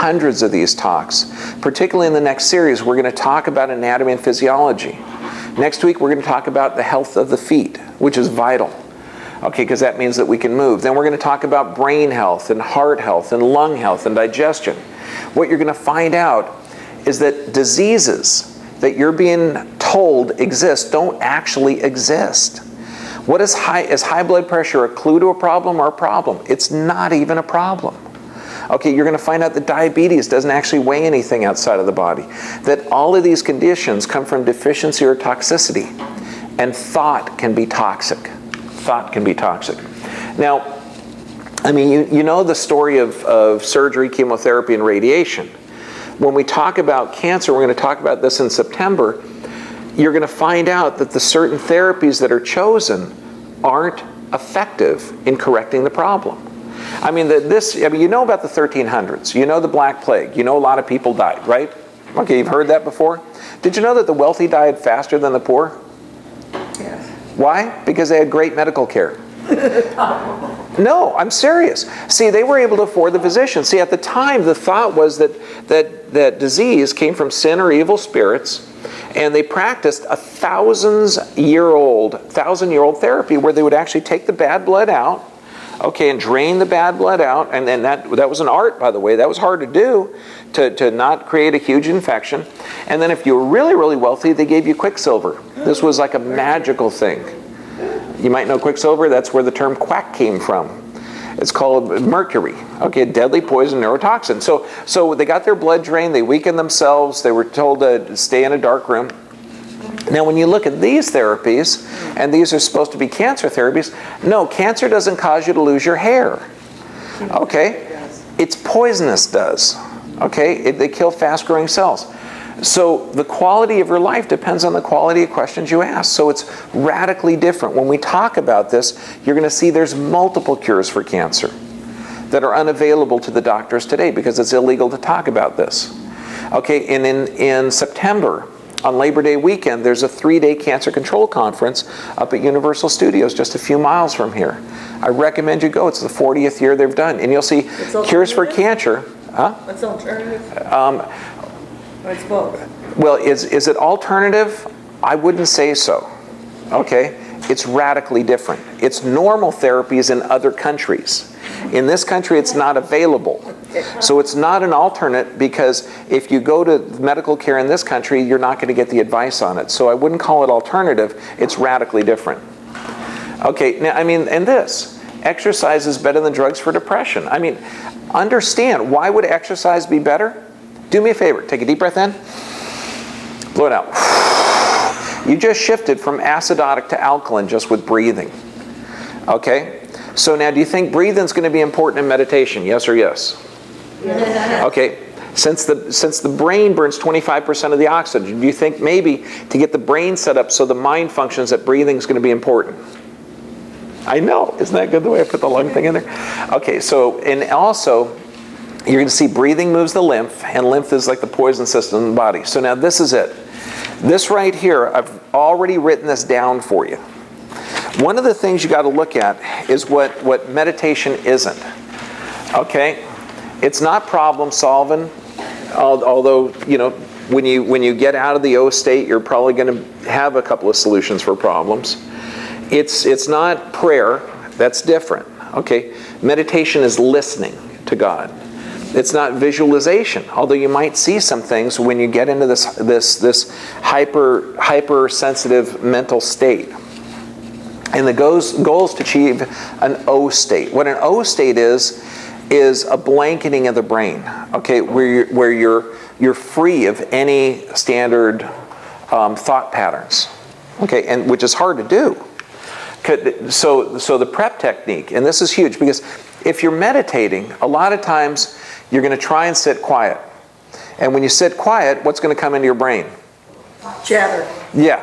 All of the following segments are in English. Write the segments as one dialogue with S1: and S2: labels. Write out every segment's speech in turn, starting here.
S1: hundreds of these talks. Particularly in the next series, we're going to talk about anatomy and physiology. Next week, we're going to talk about the health of the feet, which is vital. Okay, because that means that we can move. Then we're going to talk about brain health and heart health and lung health and digestion. What you're going to find out is that diseases that you're being told exist don't actually exist. What is high blood pressure a clue to a problem or a problem? It's not even a problem. Okay, you're going to find out that diabetes doesn't actually weigh anything outside of the body. That all of these conditions come from deficiency or toxicity. And thought can be toxic. Thought can be toxic. Now, I mean, you know the story of surgery, chemotherapy, and radiation. When we talk about cancer, we're going to talk about this in September, you're going to find out that the certain therapies that are chosen aren't effective in correcting the problem. I mean, you know about the 1300s. You know the Black Plague. You know a lot of people died, right? Okay, you've heard that before? Did you know that the wealthy died faster than the poor?
S2: Yes.
S1: Why? Because they had great medical care. No, I'm serious. See, they were able to afford the physicians. See, at the time, the thought was that disease came from sin or evil spirits, and they practiced a thousand-year-old therapy where they would actually take the bad blood out, okay, and drain the bad blood out, and then that was an art, by the way. That was hard to do, to not create a huge infection. And then if you were really, really wealthy, they gave you quicksilver. This was like a magical thing. You might know quicksilver. That's where the term quack came from. It's called mercury, okay, a deadly poison neurotoxin. So they got their blood drained, they weakened themselves, they were told to stay in a dark room. Now when you look at these therapies, and these are supposed to be cancer therapies, no, cancer doesn't cause you to lose your hair, okay? It's poisonous does, okay? They kill fast-growing cells. So the quality of your life depends on the quality of questions you ask. So it's radically different. When we talk about this, you're going to see there's multiple cures for cancer that are unavailable to the doctors today because it's illegal to talk about this. Okay, and in September, on Labor Day weekend, there's a 3-day cancer control conference up at Universal Studios just a few miles from here. I recommend you go. It's the 40th year they've done. And you'll see cures for cancer. Huh?
S2: What's alternative? It's both.
S1: Well, is it alternative? I wouldn't say so. Okay? It's radically different. It's normal therapies in other countries. In this country, it's not available. So it's not an alternate because if you go to medical care in this country, you're not going to get the advice on it. So I wouldn't call it alternative. It's radically different. Okay, now, I mean, and this, exercise is better than drugs for depression. I mean, understand, why would exercise be better? Do me a favor, take a deep breath in, blow it out. You just shifted from acidotic to alkaline just with breathing. Okay? So now do you think breathing is going to be important in meditation? Yes or yes? Yes. Okay. Since the brain burns 25% of the oxygen, do you think maybe to get the brain set up so the mind functions that breathing is going to be important? I know. Isn't that good the way I put the lung thing in there? Okay, so, and also, you're going to see breathing moves the lymph, and lymph is like the poison system in the body. So now this is it. This right here, I've already written this down for you. One of the things you got to look at is what meditation isn't. Okay? It's not problem solving, although, you know, when you get out of the O state, you're probably going to have a couple of solutions for problems. It's not prayer. That's different. Okay? Meditation is listening to God. It's not visualization, although you might see some things when you get into this hypersensitive mental state. And the goal is to achieve an O state. What an O state is a blanketing of the brain, okay, where you're free of any standard thought patterns, okay, and which is hard to do. So the prep technique, and this is huge because if you're meditating, a lot of times you're going to try and sit quiet. And when you sit quiet, what's going to come into your brain?
S2: Chatter.
S1: Yeah,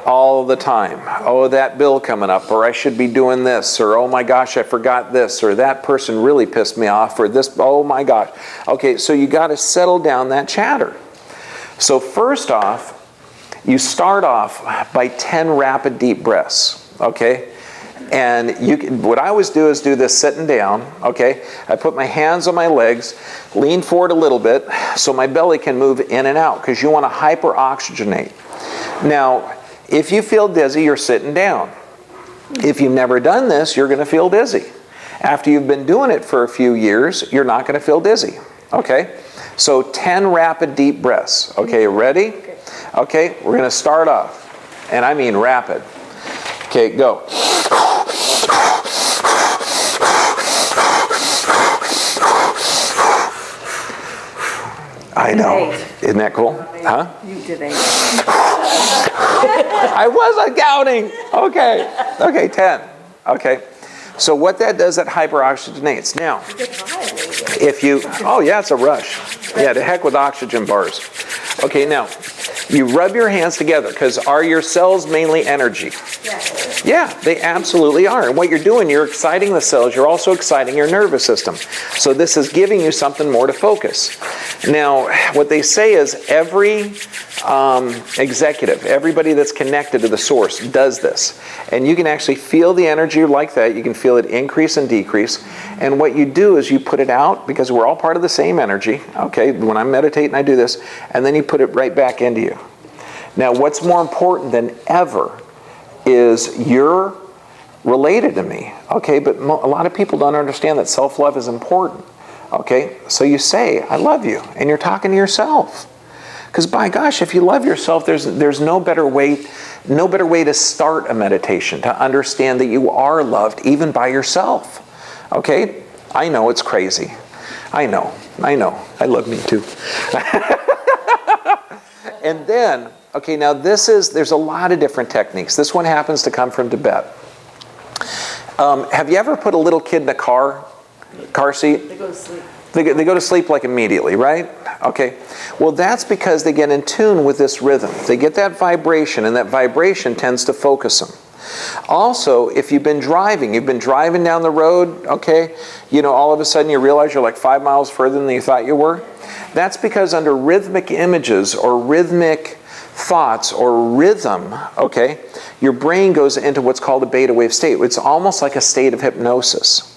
S1: all the time. Oh, that bill coming up, or I should be doing this, or oh my gosh, I forgot this, or that person really pissed me off, or this, oh my gosh. Okay, so you got to settle down that chatter. So first off, you start off by 10 rapid deep breaths, okay? And what I always do is do this sitting down, okay? I put my hands on my legs, lean forward a little bit so my belly can move in and out, because you want to hyperoxygenate. Now, if you feel dizzy, you're sitting down. If you've never done this, you're going to feel dizzy. After you've been doing it for a few years, you're not going to feel dizzy, okay? So 10 rapid deep breaths. Okay, ready? Okay, we're going to start off, and I mean rapid. Okay, go. I know. Isn't that cool? Huh?
S2: You did 8.
S1: I wasn't counting. Okay. Okay, 10. Okay. So what that does, that hyperoxygenates. Now, if you, oh yeah, it's a rush. Yeah, to heck with oxygen bars. Okay, now, you rub your hands together, because are your cells mainly energy?
S2: Yes.
S1: Yeah, they absolutely are. And what you're doing, you're exciting the cells, you're also exciting your nervous system. So this is giving you something more to focus. Now, what they say is every executive, everybody that's connected to the source does this. And you can actually feel the energy like that. You can feel it increase and decrease. And what you do is you put it out, because we're all part of the same energy. Okay, when I'm meditating, I do this. And then you put it right back into you. Now, what's more important than ever is you're related to me. Okay, but a lot of people don't understand that self-love is important. Okay, so you say, I love you, and you're talking to yourself. Because by gosh, if you love yourself, there's no better way to start a meditation, to understand that you are loved even by yourself. Okay, I know it's crazy. I know. I love me too. And then, okay, now there's a lot of different techniques. This one happens to come from Tibet. Have you ever put a little kid in a car seat?
S2: They go to sleep.
S1: They go to sleep like immediately, right? Okay. Well, that's because they get in tune with this rhythm. They get that vibration, and that vibration tends to focus them. Also, if you've been driving down the road, okay, all of a sudden you realize you're like 5 miles further than you thought you were. That's because under rhythmic images or rhythmic thoughts or rhythm, okay, your brain goes into what's called a beta wave state. It's almost like a state of hypnosis.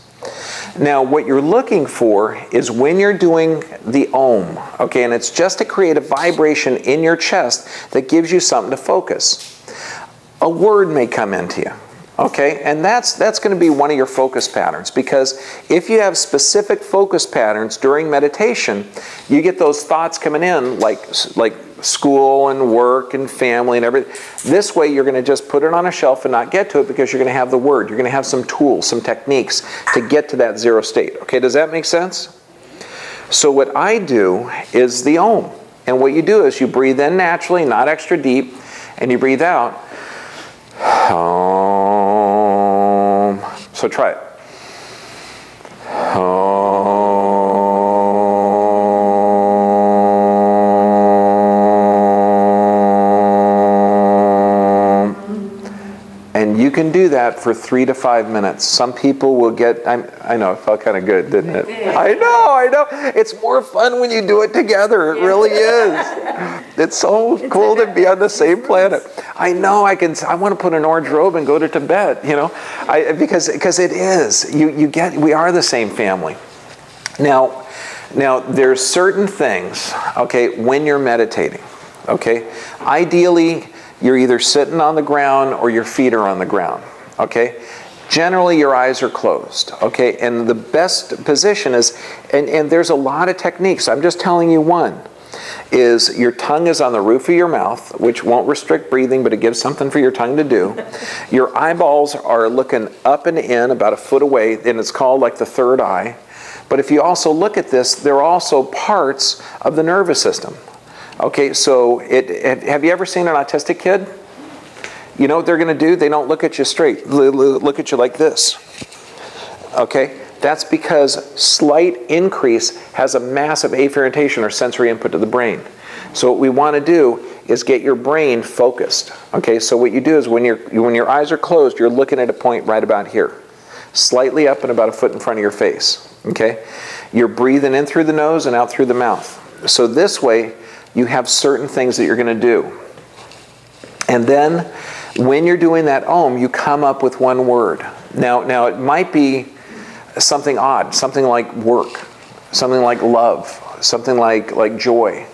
S1: Now, what you're looking for is when you're doing the Om, okay, and it's just to create a vibration in your chest that gives you something to focus. A word may come into you, okay, and that's going to be one of your focus patterns, because if you have specific focus patterns during meditation, you get those thoughts coming in like school and work and family and everything. This way you're going to just put it on a shelf and not get to it, because you're going to have the word. You're going to have some tools, some techniques to get to that zero state. Okay, does that make sense? So what I do is the Om. And what you do is you breathe in naturally, not extra deep, and you breathe out. Om. So try it. And you can do that for 3 to 5 minutes. Some people will get, I know, it felt kind of good, didn't it? I know. It's more fun when you do it together. It really is. It's so cool to be on the same planet. I know, I want to put an orange robe and go to Tibet, because it is. We are the same family. Now there's certain things, okay, when you're meditating, okay? Ideally, you're either sitting on the ground or your feet are on the ground, okay? Generally, your eyes are closed, okay? And the best position is, and there's a lot of techniques. I'm just telling you one, is your tongue is on the roof of your mouth, which won't restrict breathing, but it gives something for your tongue to do. Your eyeballs are looking up and in about a foot away, and it's called like the third eye. But if you also look at this, they're also parts of the nervous system. Okay, so have you ever seen an autistic kid? You know what they're going to do? They don't look at you straight. They look at you like this. Okay, that's because slight increase has a massive afferentation or sensory input to the brain. So what we want to do is get your brain focused. Okay, so what you do is when your eyes are closed, you're looking at a point right about here, slightly up and about a foot in front of your face. Okay, you're breathing in through the nose and out through the mouth. So this way, you have certain things that you're going to do. And then When you're doing that Om, you come up with one word. Now it might be something odd, something like work, something like love, something like joy.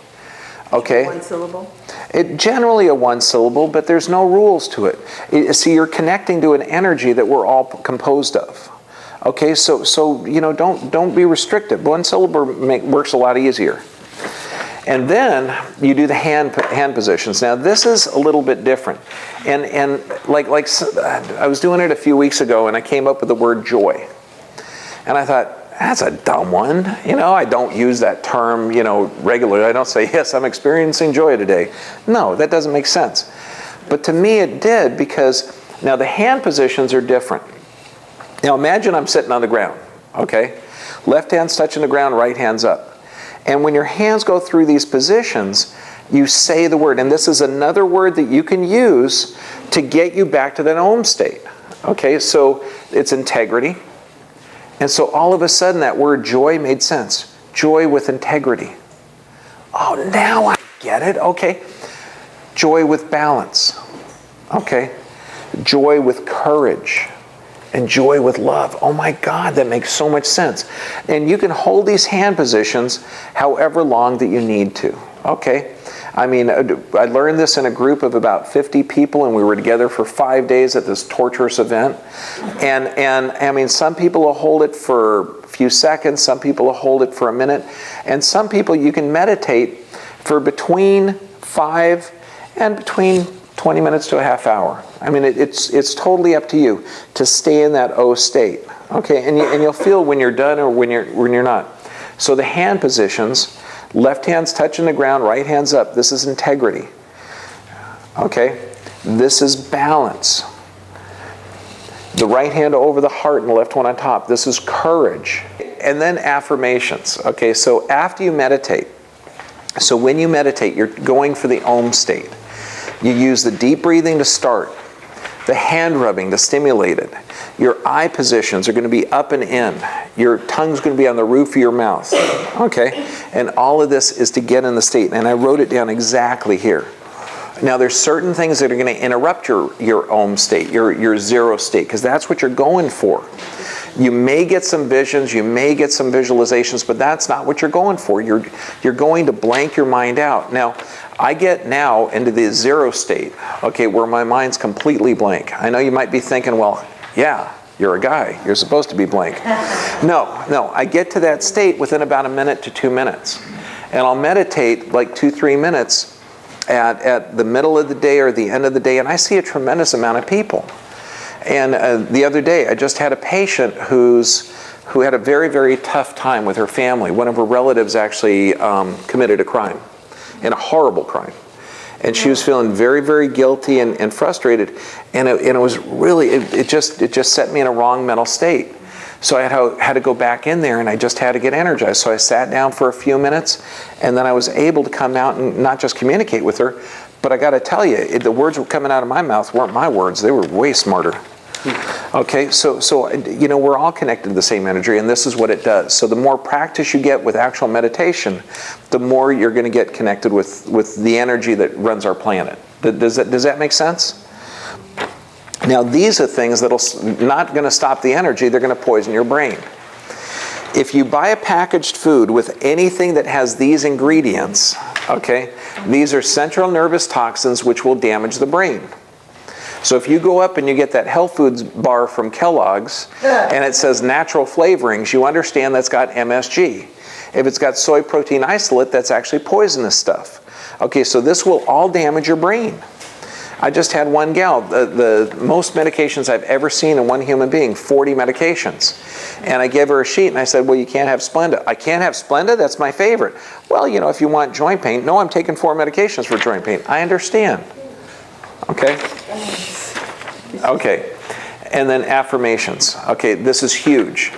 S1: Okay?
S2: One syllable?
S1: It generally a one syllable, but there's no rules to it. See, you're connecting to an energy that we're all composed of. Okay, so don't be restrictive. One syllable works a lot easier. And then you do the hand positions. Now this is a little bit different. And like I was doing it a few weeks ago, and I came up with the word joy. And I thought, that's a dumb one. I don't use that term, regularly. I don't say, yes, I'm experiencing joy today. No, that doesn't make sense. But to me it did, because now the hand positions are different. Now imagine I'm sitting on the ground, okay? Left hand's touching the ground, right hand's up. And when your hands go through these positions, you say the word. And this is another word that you can use to get you back to that Om state. Okay, so it's integrity. And so all of a sudden that word joy made sense. Joy with integrity. Oh, now I get it. Okay. Joy with balance. Okay. Joy with courage. And joy with love. Oh my God, that makes so much sense. And you can hold these hand positions however long that you need to. Okay? I mean, I learned this in a group of about 50 people, and we were together for 5 days at this torturous event. And I mean, some people will hold it for a few seconds, some people will hold it for a minute, and some people you can meditate for between 5 and between 20 minutes to a half hour. I mean, it's totally up to you to stay in that O state. Okay, and you'll feel when you're done or when you're not. So the hand positions, left hand's touching the ground, right hand's up. This is integrity. Okay, this is balance. The right hand over the heart and the left one on top. This is courage. And then affirmations. Okay, so after you meditate, so when you meditate, you're going for the Om state. You use the deep breathing to start, the hand rubbing to stimulate it. Your eye positions are going to be up and in. Your tongue's going to be on the roof of your mouth. Okay? And all of this is to get in the state. And I wrote it down exactly here. Now there's certain things that are going to interrupt your Om state, your zero state, because that's what you're going for. You may get some visions, you may get some visualizations, but that's not what you're going for. You're going to blank your mind out. Now, I get now into the zero state, okay, where my mind's completely blank. I know you might be thinking, well, yeah, you're a guy. You're supposed to be blank. No, I get to that state within about a minute to 2 minutes. And I'll meditate like 2-3 minutes at the middle of the day or the end of the day, and I see a tremendous amount of people. And the other day, I just had a patient who had a very, very tough time with her family. One of her relatives actually committed a crime, and a horrible crime. And she was feeling very, very guilty and frustrated. And it was really, it just set me in a wrong mental state. So I had to go back in there, and I just had to get energized. So I sat down for a few minutes, and then I was able to come out and not just communicate with her, but I got to tell you, the words were coming out of my mouth weren't my words. They were way smarter. Okay, so we're all connected to the same energy, and this is what it does. So the more practice you get with actual meditation, the more you're going to get connected with the energy that runs our planet. Does that make sense? Now these are things that'll not going to stop the energy, they're going to poison your brain. If you buy a packaged food with anything that has these ingredients, okay, these are central nervous toxins which will damage the brain. So if you go up and you get that health foods bar from Kellogg's and it says natural flavorings, you understand that's got MSG. If it's got soy protein isolate, that's actually poisonous stuff. Okay, so this will all damage your brain. I just had one gal, the most medications I've ever seen in one human being, 40 medications. And I gave her a sheet and I said, well, you can't have Splenda. I can't have Splenda? That's my favorite. Well, if you want joint pain, no, I'm taking 4 medications for joint pain. I understand. Okay? Okay. And then affirmations. Okay, this is huge.